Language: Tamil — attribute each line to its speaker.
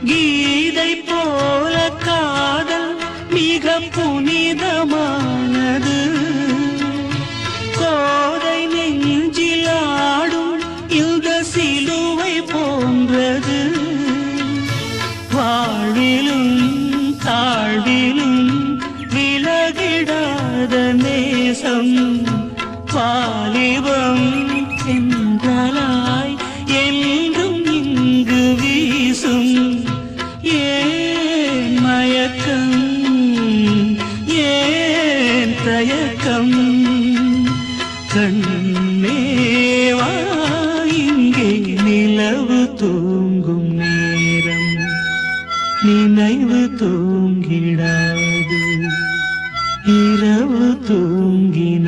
Speaker 1: கீதை போல காதல் மிக புனிதமானது. கோதை நெஞ்சில் ஆடும் இந்த சிலுவை போன்றது. வாழ்விலும் தாழ்விலும் விலகிடாத நேசம். வாலிபம் என்றலாய் என்றும் இங்கு வீசும். ஏன் மயக்கம், ஏன் தயக்கம்? கண்ணேவா இங்கே நிலவு தூங்கும் நேரம். நினைவு தூங்கிடாது இரவு தூங்கின